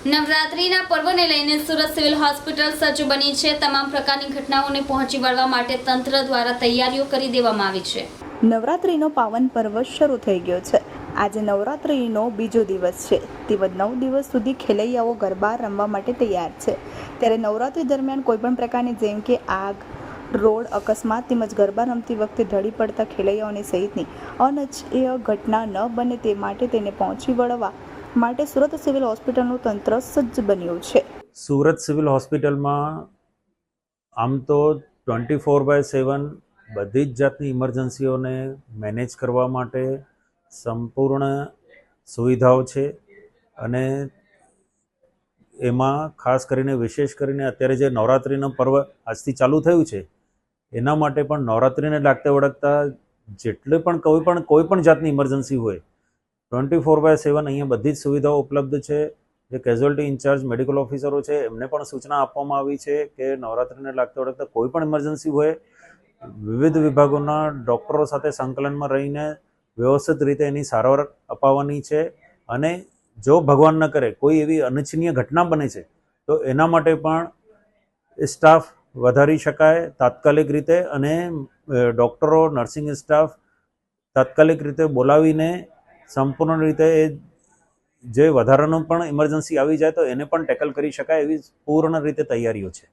નવરાત્રીના પર્વને લઈને સુરત સિવિલ હોસ્પિટલ સજ્જ બની છે। તમામ પ્રકારની ઘટનાઓને પહોંચી વળવા માટે તંત્ર દ્વારા તૈયારીઓ કરી દેવામાં આવી છે। નવરાત્રિનો પાવન પર્વ શરૂ થઈ ગયો છે। આજે નવરાત્રિનો બીજો દિવસ છે। તેમજ 9 દિવસ સુધી ખેલૈયાઓ ગરબા રમવા માટે તૈયાર છે। ત્યારે નવરાત્રિ દરમિયાન કોઈપણ પ્રકારની જેમ કે આગ, રોડ અકસ્માત તેમજ ગરબા રમતી વખતે ઢળી પડતા ખેલૈયાઓની સહિતની અનિચ્છનીય ઘટના ન બને તે માટે તેને પહોંચી વળવા માટે સુરત સિવિલ હોસ્પિટલનું તંત્ર સજ્જ બન્યું છે। સુરત સિવિલ હોસ્પિટલમાં આમ તો 24/7 બધી જ જાતની ઇમરજન્સીઓને મેનેજ કરવા માટે સંપૂર્ણ સુવિધાઓ છે અને એમાં ખાસ કરીને વિશેષ કરીને અત્યારે જે નવરાત્રિનું પર્વ આજથી ચાલુ થયું છે એના માટે પણ નવરાત્રિને લાગતા વળગતા જેટલે પણ કોઈ પણ જાતની ઇમરજન્સી હોય 24/7 અહીંયા બધી જ સુવિધાઓ ઉપલબ્ધ છે। જે કેઝ્યુઅલ્ટી ઇન્ચાર્જ મેડિકલ ઓફિસરો છે એમને પણ સૂચના આપવામાં આવી છે કે નવરાત્રિને લાગતા વળગતા કોઈ પણ ઇમરજન્સી હોય વિવિધ વિભાગોના ડૉક્ટરો સાથે સંકલનમાં રહીને વ્યવસ્થિત રીતે એની સારવાર અપાવવાની છે અને જો ભગવાન ન કરે કોઈ એવી અનિચ્છનીય ઘટના બને છે તો એના માટે પણ સ્ટાફ વધારી શકાય તાત્કાલિક રીતે અને ડૉક્ટરો, નર્સિંગ સ્ટાફ તાત્કાલિક રીતે બોલાવીને સંપૂર્ણ રીતે એ જે વધારાનું પણ ઇમરજન્સી આવી જાય તો એને પણ ટેકલ કરી શકાય એવી પૂર્ણ રીતે તૈયારીઓ છે।